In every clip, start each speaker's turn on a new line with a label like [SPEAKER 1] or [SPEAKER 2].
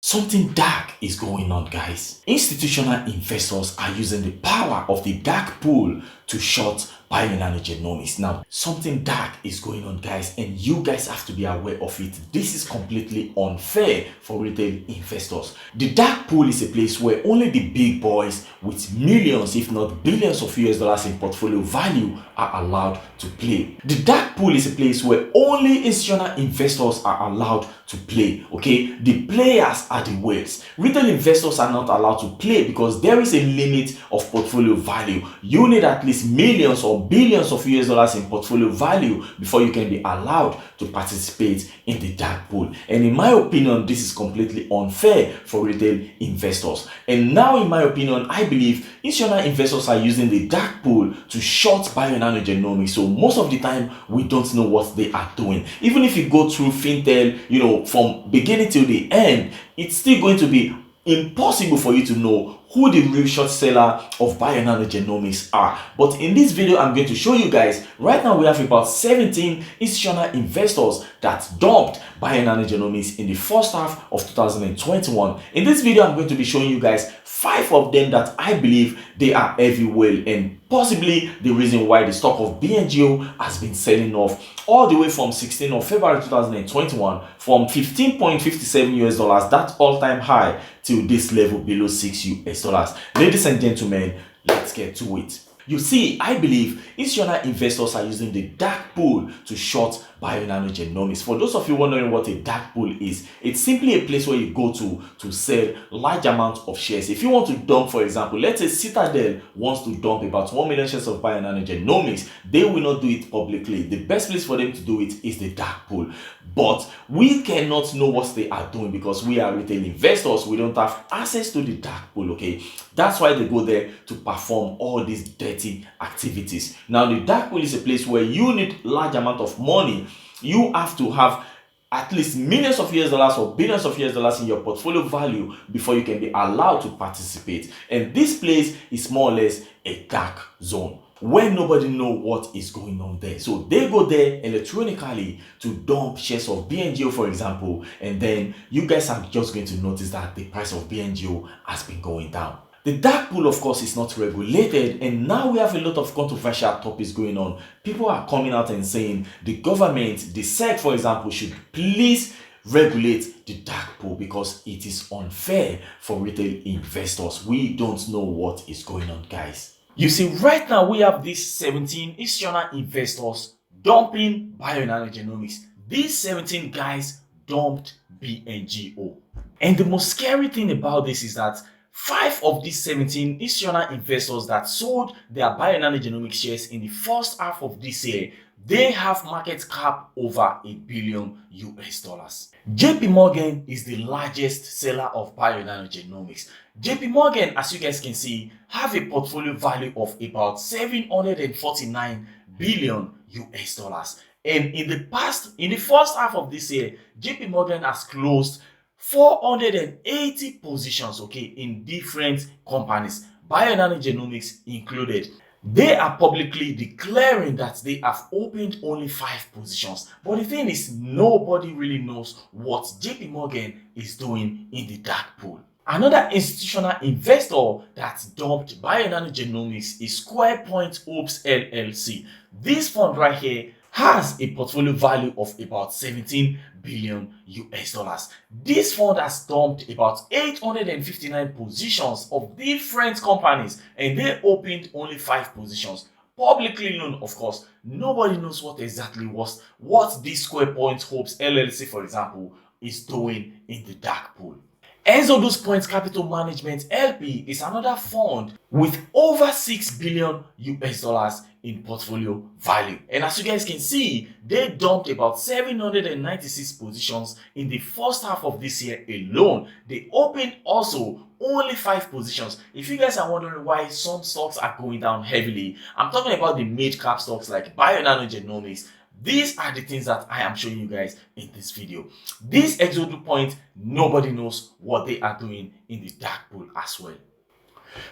[SPEAKER 1] Something dark is going on, guys. Institutional investors are using the power of the dark pool to short Bionano Genomics. Now, something dark is going on, guys, and you guys have to be aware of it. This is completely unfair for retail investors. The dark pool is a place where only the big boys with millions, if not billions of US dollars in portfolio value are allowed to play. The dark pool is a place where only institutional investors are allowed to play. Okay, the players are the whales. Retail investors are not allowed to play because there is a limit of portfolio value. You need at least millions or billions of US dollars in portfolio value before you can be allowed to participate in the dark pool. And in my opinion, this is completely unfair for retail investors. And now, in my opinion, I believe institutional investors are using the dark pool to short Bionano Genomics. So most of the time, we don't know what they are doing. Even if you go through Fintel, from beginning till the end, it's still going to be impossible for you to know who the real short seller of Bionano Genomics are. But in this video, I'm going to show you guys. Right now, we have about 17 institutional investors that dumped Bionano Genomics in the first half of 2021. In this video, I'm going to be showing you guys 5 of them that I believe they are heavy whale and possibly the reason why the stock of BNGO has been selling off all the way from 16th of February 2021 from 15.57 US dollars, that all-time high, till this level below 6 US dollars. Ladies and gentlemen, let's get to it. You see, I believe institutional investors are using the dark pool to short Bionano Genomics. For those of you wondering what a dark pool is, it's simply a place where you go to sell large amounts of shares. If you want to dump, for example, let's say Citadel wants to dump about 1 million shares of Bionano Genomics, they will not do it publicly. The best place for them to do it is the dark pool. But we cannot know what they are doing because we are retail investors. We don't have access to the dark pool, okay? That's why they go there to perform all these dirty activities. Now, the dark pool is a place where you need large amount of money. You have to have at least millions of US dollars or billions of US dollars in your portfolio value before you can be allowed to participate. And this place is more or less a dark zone where nobody knows what is going on there. So they go there electronically to dump shares of BNGO, for example, and then you guys are just going to notice that the price of BNGO has been going down. The dark pool, of course, is not regulated, and now we have a lot of controversial topics going on. People are coming out and saying the government, the SEC, for example, should please regulate the dark pool because it is unfair for retail investors. We don't know what is going on, guys. You see, right now we have these 17 institutional investors dumping Bionano Genomics. These 17 guys dumped BNGO. And the most scary thing about this is that 5 of these 17 institutional investors that sold their Bionano Genomics shares in the first half of this year, they have market cap over $1 billion US dollars. JP Morgan is the largest seller of Bionano Genomics. JP Morgan, as you guys can see, have a portfolio value of about 749 billion US dollars. And in the first half of this year, JP Morgan has closed 480 positions, okay, in different companies, Bionano Genomics included. They are publicly declaring that they have opened only 5 positions. But the thing is, nobody really knows what JP Morgan is doing in the dark pool. Another institutional investor that dumped Bionano Genomics is SquarePoint Hopes LLC. This fund right here has a portfolio value of about 17 billion US dollars. This fund has dumped about 859 positions of different companies and they opened only 5 positions. Publicly known, of course. Nobody knows what exactly was what this SquarePoint Hopes LLC, for example, is doing in the dark pool. Exodus Point Capital Management LP is another fund with over 6 billion US dollars in portfolio value. And as you guys can see, they dumped about 796 positions in the first half of this year alone. They opened also only 5 positions. If you guys are wondering why some stocks are going down heavily, I'm talking about the mid-cap stocks like Bionano Genomics. These are the things that I am showing you guys in this video. This Exodus Point, nobody knows what they are doing in the dark pool as well.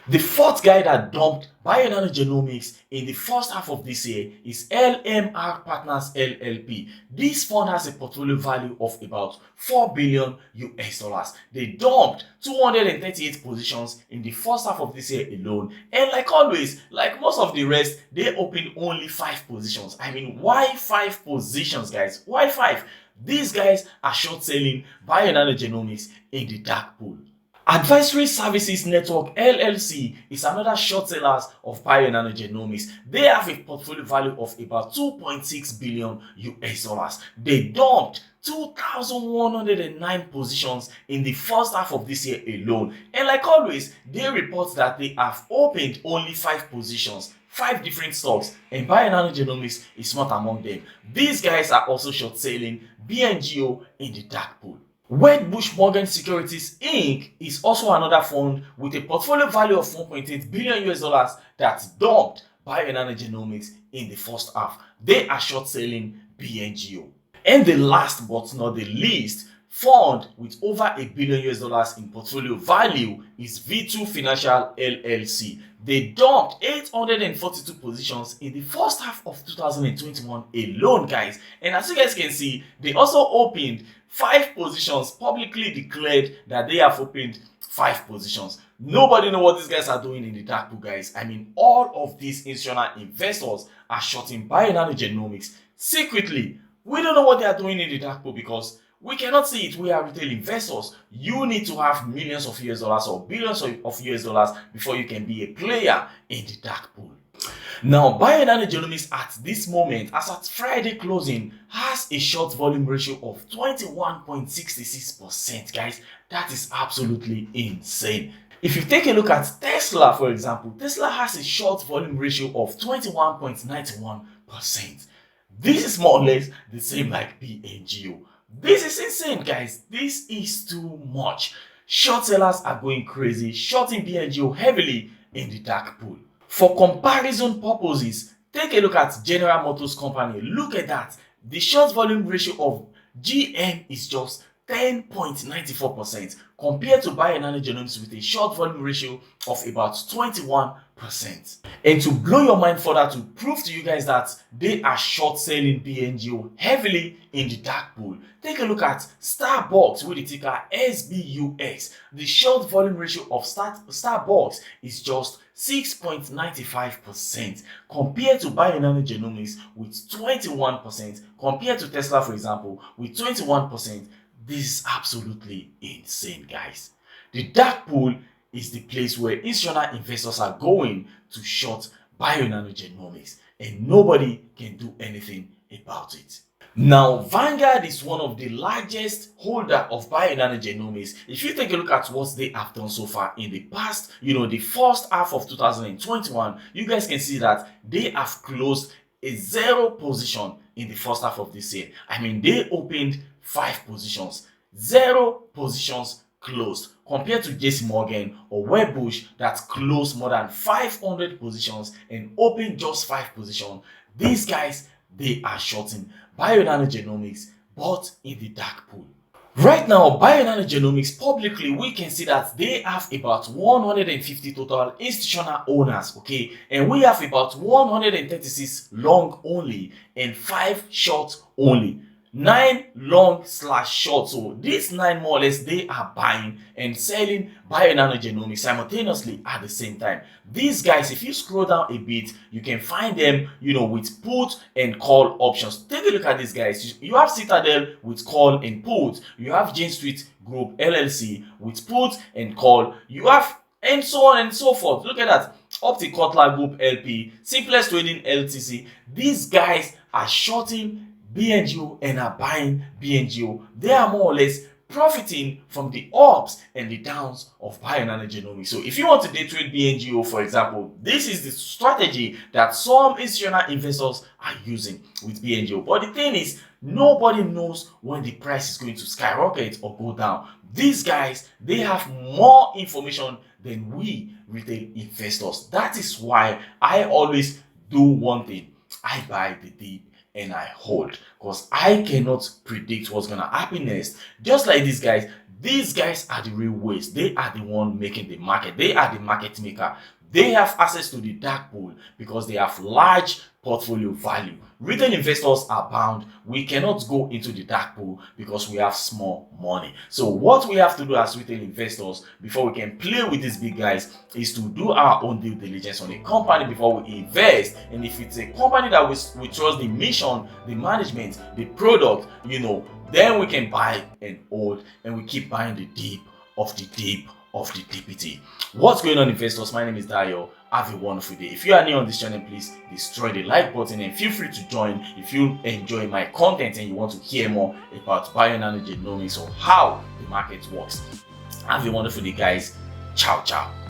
[SPEAKER 1] The fourth guy that dumped Bionano Genomics in the first half of this year is LMR Partners LLP. This fund has a portfolio value of about 4 billion US dollars. They dumped 238 positions in the first half of this year alone, and like always, like most of the rest, they opened only 5 positions. I mean, why 5 positions, guys? Why 5? These guys are short selling Bionano Genomics in the dark pool. Advisory Services Network LLC is another short seller of Bionano Genomics. They have a portfolio value of about 2.6 billion US dollars. They dumped 2,109 positions in the first half of this year alone. And like always, they report that they have opened only 5 positions, 5 different stocks, and Bionano Genomics is not among them. These guys are also short selling BNGO in the dark pool. Wedbush Morgan Securities Inc. is also another fund with a portfolio value of 1.8 billion US dollars that dumped Bionano Genomics in the first half. They are short selling BNGO. And the last but not the least fund with over $1 billion US dollars in portfolio value is V2 Financial LLC. They dumped 842 positions in the first half of 2021 alone, guys. And as you guys can see, they also opened 5 positions, publicly declared that they have opened 5 positions. Nobody knows what these guys are doing in the dark pool, guys. I mean, all of these institutional investors are shorting Bionano Genomics secretly. We don't know what they are doing in the dark pool because we cannot see it. We are retail investors. You need to have millions of US dollars or billions of US dollars before you can be a player in the dark pool. Now, Bionano Genomics at this moment, as at Friday closing, has a short volume ratio of 21.66%, guys. That is absolutely insane. If you take a look at Tesla, for example, Tesla has a short volume ratio of 21.91%. This is more or less the same like BNGO. This is insane, guys. This is too much. Short sellers are going crazy, shorting BNGO heavily in the dark pool. For comparison purposes, take a look at General Motors Company. Look at that. The short volume ratio of GM is just 10.94% compared to Bionano Genomics with a short volume ratio of about 21%. And to blow your mind further, to prove to you guys that they are short selling BNGO heavily in the dark pool, take a look at Starbucks with the ticker SBUX. The short volume ratio of Starbucks is just 6.95% compared to Bionano Genomics with 21%, compared to Tesla, for example, with 21%. This is absolutely insane, guys. The dark pool is the place where institutional investors are going to short Bionano Genomics, and nobody can do anything about it. Now, Vanguard is one of the largest holder of Bionano Genomics. If you take a look at what they have done so far in the past, the first half of 2021, you guys can see that they have closed a 0 position in the first half of this year. I mean, they opened 5 positions, 0 positions closed, compared to JC Morgan or Wedbush that closed more than 500 positions and opened just 5 positions. These guys, they are shorting Bionano Genomics, but in the dark pool. Right now, Bionano Genomics publicly, we can see that they have about 150 total institutional owners, okay? And we have about 136 long only and 5 short only. 9 long/short. So these 9 more or less, they are buying and selling Bionano Genomics simultaneously at the same time. These guys, if you scroll down a bit, you can find them, with put and call options. Take a look at these guys. You have Citadel with call and put. You have Jane Street Group LLC with put and call. You have, and so on and so forth. Look at that. Opti Kotler Group LP, Simplest Trading LTC. These guys are shorting BNGO and are buying BNGO. They are more or less profiting from the ups and the downs of Bionano Genomics. So if you want to day trade BNGO, for example, this is the strategy that some institutional investors are using with BNGO. But the thing is, nobody knows when the price is going to skyrocket or go down. These guys, they have more information than we retail investors. That is why I always do one thing. I buy the dip and I hold, because I cannot predict what's gonna happen next. Just like these guys are the real ways. They are the one making the market. They are the market maker. They have access to the dark pool because they have large portfolio value. Retail investors are bound. We cannot go into the dark pool because we have small money. So what we have to do as retail investors before we can play with these big guys is to do our own due diligence on a company before we invest. And if it's a company that we trust the mission, the management, the product, then we can buy and hold, and we keep buying the deep of the deep of the DPT. What's going on, investors? My name is Dayo. Have a wonderful day. If you are new on this channel, please destroy the like button and feel free to join if you enjoy my content and you want to hear more about Bionano Genomics or how the market works. Have a wonderful day, guys. Ciao, ciao.